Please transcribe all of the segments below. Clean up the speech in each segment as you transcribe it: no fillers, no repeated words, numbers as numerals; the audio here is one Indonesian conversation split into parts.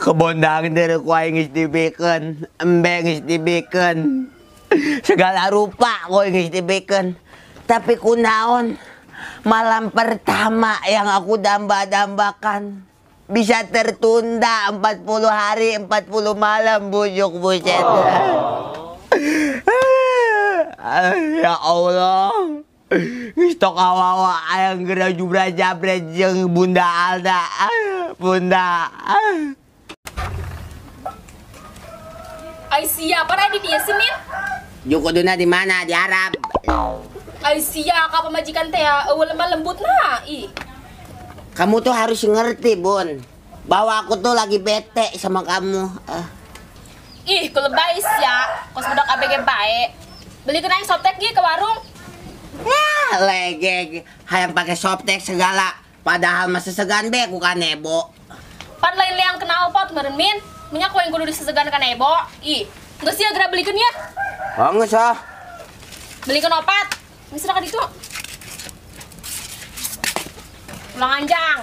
Kebondang dari kuai ngis dibikin, embeng ngis dibikin, segala rupa kuai ngis dibikin. Tapi kunaon, malam pertama yang aku damba-dambakan bisa tertunda 40 hari 40 malam bujuk buset. Ya Allah. Ngistok awawa ayang gerak jubra jabret jeung Bunda Alda. Bunda. Aisyah, para di dia sini? Juko duna di mana? Di Arab. Aisyah, ka pemajikan teh lemah lembut na. Ih. Kamu tuh harus ngerti, Bun. Bahwa aku tuh lagi bete sama kamu. Ih, kalau baik ya, kos budak ABG baik. Beli kena softtek ge ke warung. Ya, legeg. Hayang pakai softtek segala. Padahal masih segan be ku kanebo. Pan lain liang kenal pot meureun min. Minyak ku yang kudu disesegan kanebo. Ih, geus sia geura belikeun ya. Oh, geus ah. Belikeun opat. Geus ka ditu. Ulang anjang.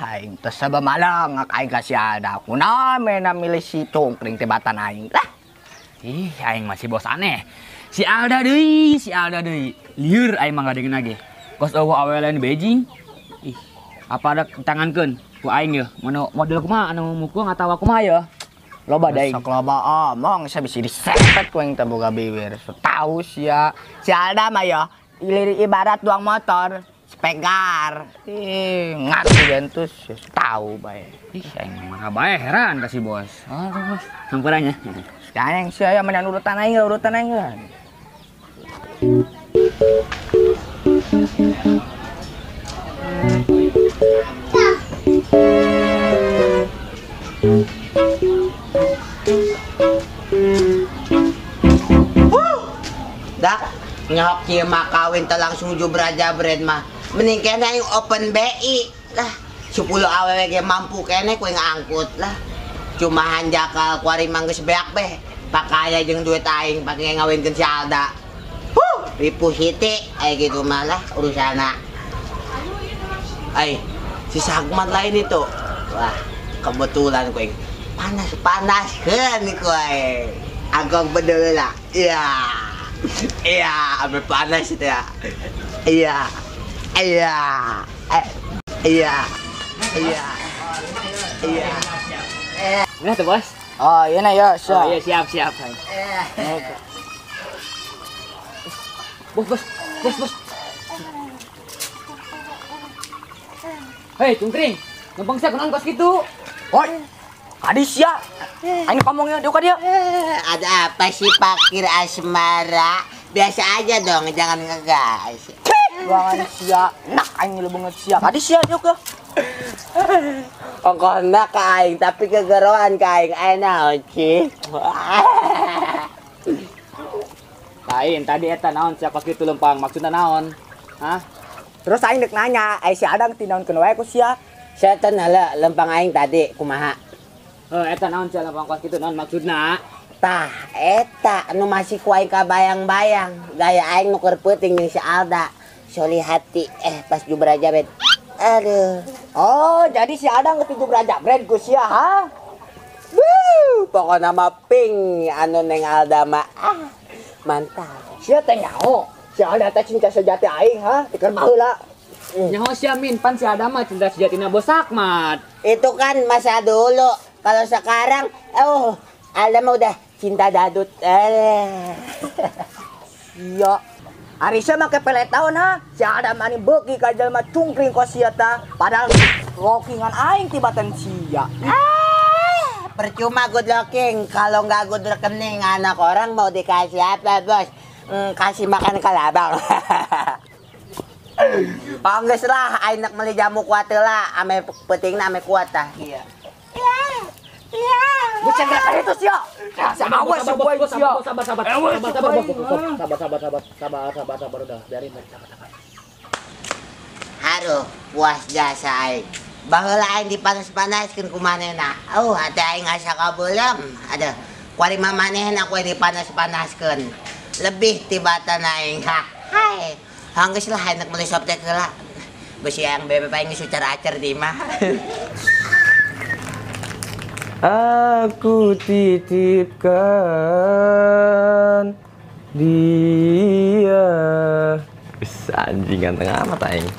Aing teh sabamalang aing kasih ada aku namen milih si congkring teh batan aing lah. Ih, aing masih bosan aneh. Si Alda deui. Lieur aing mah ngadengeun lagi. Kos eueuh awelen Beijing. Ih, apa ada tangankeun ku aing ye? Mano model kumaha anu mukul ngatawa kumaha ye? Loba da aing. Sok loba omong saya bisa disepet ku aing teh boga bibir. So tahu sia. Si Alda mah ya ibarat tuang motor. Pegar, ngerti gentus, tahu bae. Ih, aing mah bae heran kasih bos. Aduh, bos. Samperannya. Sekarang saya menan urutan aing. Dak, nyahok kieu mah kawin teh langsung jubra jabret mah. Mending kena yang open BI lah 10 awewe ge mampu kene kue ngangkut lah cuma hanjakal kuari manggeus beak beh pakaya jeung duit aing pake ngawinkeun si Alda ripuh hiti aya gitu malah urusana si Sagmat lain itu wah kebetulan kue panas-panaskeun kue agak bedel lah iya ambil panas itu ya iya. Nah tuh bos. Oh iya na ya, siap. Oh iya siap. Bos. Hei, cungkring. Numpang saya kenal kos gitu. Woi, kadis ya. Aing ngomongnya dia ka dia. Ada apa sih pakir asmara? Biasa aja dong, jangan ngegas. Ruangan sia, nak aing banget sia. Kadis sia juga. Pokoknya ka aing tapi kegeroan ka aing enak sih. Lain tadi eta naon siapa kitu lempang maksudna naon? Hah? Terus aing dek nanya, si Adang tinaonkeun wae ku sia. Setan heula lempang aing tadi kumaha? Eta naon sia lempang kos kitu naon maksudna? Tah, eta nu masih ku aing kabayang-bayang. Gaya aing nu keur peuting jeung si Alda. Soli hati pas jubra jabret. Aduh. Oh, jadi si Adang ketujuh raja brand ku sia ha? Pokoknya mah ping anu neng Alda mah mantap. Sia teh nyaho. Si Alda teh cinta sejati aing ha? Tikeur baheula. Nyaho sia min pan si Adam mah cinta sejatina Bos Sakmat. Itu kan masa dulu. Kalau sekarang Alda mah udah cinta dadut. Iya. Arisya make pelet tahun ha. Si Adam mani beuki ka jelema cungkring kos sia tah. Padahal lokingan aing tibatan sia. Percuma good looking kalau nggak good rekening anak orang mau dikasih apa bos? kasih makan kalabang. Pangges lah, ainak meli jamu kuat lah, ame pentingna ame kuat tah. Iya. Bukan gak itu sih, awas ya boy sih. Sabar udah, biarin sabar. Haruh, puas jasa aing. Baheula aing dipanas-panaskeun ku manehna. Hati aing asa kabeulem. Aduh, kuari manehna ku dipanas-panaskeun. Lebih tibatan aing. Hai. Hanggeus lah hendak meuli soptek heula. Besi yang bebek aing secara acer di mah. Aku titipkan dia. Anjing ganteng amat aing.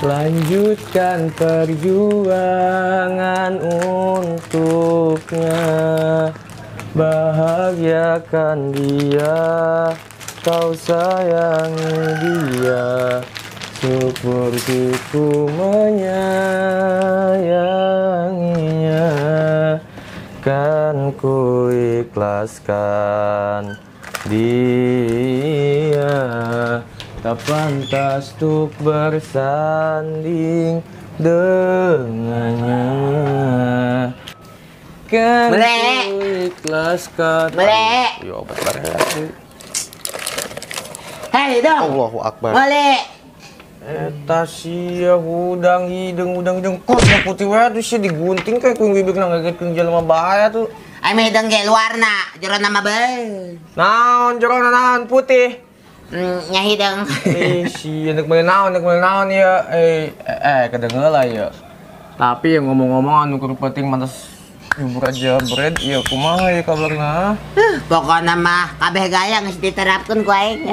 Lanjutkan perjuangan untuknya, bahagiakan dia, kau sayangi dia seperti ku menyayanginya. Kan ku ikhlaskan dia, tak pantas untuk bersanding dengannya. Kan Melek. ku ikhlaskan. Melek. Ya obat bareng. Hei dong. Allahu Akbar. Melek. Eta sia hudang hidung kos yang putih wae tuh sia digunting kayak kuing bibir nang ngagetkeun jelema bahaya tuh. Ai meh dengge luarna, jero nama beul. Naon jorona naon putih. Nya hidung. Sia nek meuli naon ya. Kedengeula ya. Tapi yang ngomong-ngomong anu keur penting mantas nyubur aja bread ieu kumaha ya kabarna. Pokokna mah kabeh gaya geus diterapkeun ku aing.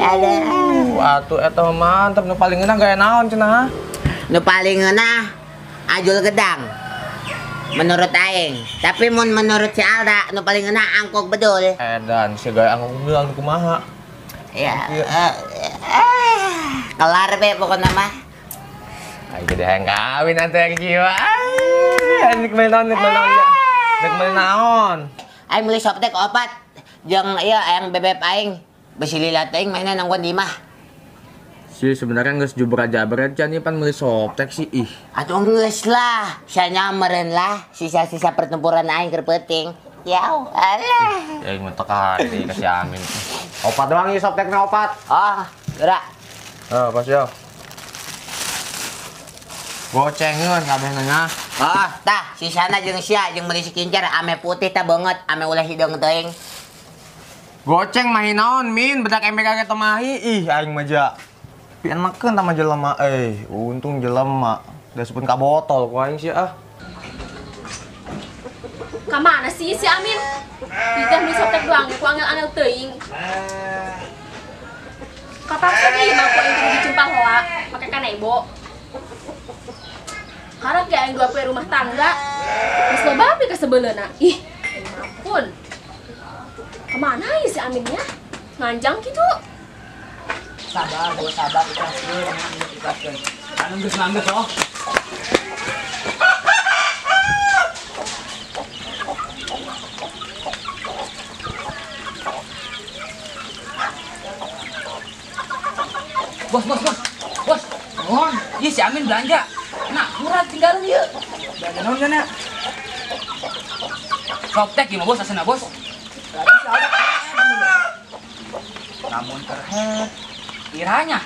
Atuh eta mah mantep nu paling enak gaya naon cenah. Nu paling ngeunah ajul gedang. Menurut aing. Tapi mun menurut si Alda nu paling ngeunah angkok bedul. Dan si gaya angkok bedul anu kumaha. Ya. Kelar be pokokna mah. Ay jadi hayang kawin nanti yang jiwa. Nek main naon. Aing meuli soptek opat. Jeung ieu ayang bebek aing. Besi lilat aing mainan nang di mah. Si sebenarnya geus jubur aja berat can pan meuli soptek sih ih. Atuh geus lah, sia meureun lah sisa-sisa pertempuran aing keur peuting. Yau, alah. Ya ingin tekan kasih amin. Opat doang ieu soptekna opat. Oh, geura. Pas ya. Gocengeun kabehna nya. Oh, tah sisana jeung sia jeung meuli si kincer ame putih tah beungeut, ame ulah hidung teuing. Goceng mahi naon min bedak embe kaget mahi ih aing mah ja. Pian makeun tah mah jelema untung jelema da sepun ka botol ku aing sia ah. Kamana sih si Amin? Kita beli sotek doang, ku angel-angel teuing. Kapaksa deui mah ku yang dicempal hoa, make kanebo. Harap ya yang 2 rumah tangga. Geus loba api ka sebeuleuna. Ih, ampun. Kemana ya si Aminnya? Nganjang gitu. Sabar, ikhlaskeun. Anu geus nganggeus oh. Bos. Mohon, ieu si Amin belanja. Nah, murah tinggalin yuk. Belanja naon kana? Soptek ieu mah bos asana bos. Namun terhet kiranya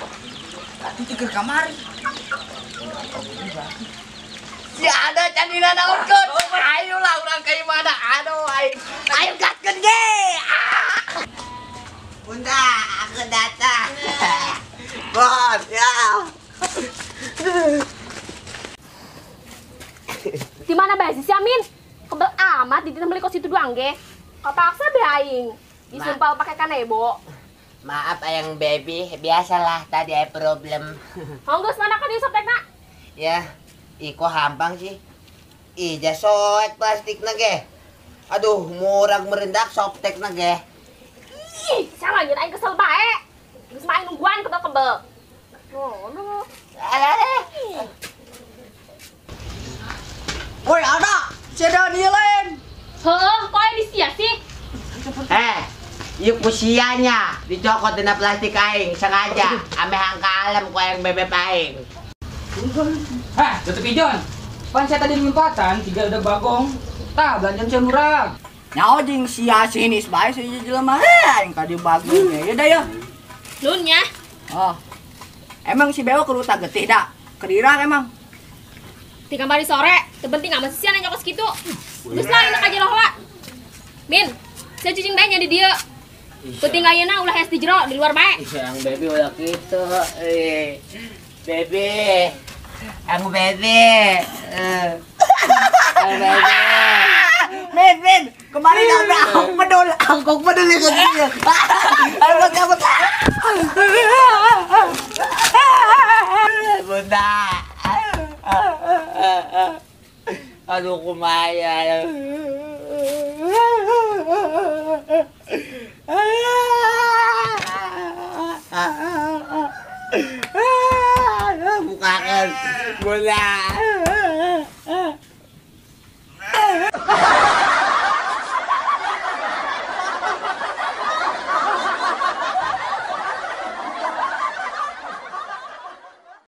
atuh teu keur kamari. Si ada candina naonkeun. Ayo lah urang ka imana. Aduh ayo gaskeun ge. Bunda, aku datang. Bos, ya. Di mana bae si Amin? Kebel amat di beli kos itu doang ge. Kapaksa be aing. Disumpal pakai kanebo. Maaf ayang baby, biasalah tadi ada problem. Honggus mana kan di soptekna? Ya, iko hampang sih. Ih, jasoet plastik ge. Aduh, murag merendak soptek ge. Ih, sama aing kesel bae. Geus main nungguan ketok kebel. Oh, aduh. Alah. Woi, ada. Si Daniel lain. Heuh, kok yang disia sih? Yung kusianya, dicokot din na plastik aing, sengaja. Ame hangka alam ko yang bebek aing. Hah, tutup ijon. Pan saya tadi menyempatan, 3 udah bagong. Tah, belanjaan saya murah. Nyaho jeung sia sinis bae si jelema yang kadi bagus ya dah ya. Nunnya. Oh. Emang si Bewo kudu tak getih dah. Kedira emang. Tika mari sore, terpenting amat sih yang nyokos gitu. Terus lah enak aja loh, Wak. Min, saya cicing bae di dia. Penting ayeuna ulah es di jero di luar bae. Yang baby udah gitu, baby, yang baby, yang baby. Min, kemarin aku peduli ke dia. Ayo kamu. Bunda. Aduh kumaya. Bukakan. Bunda.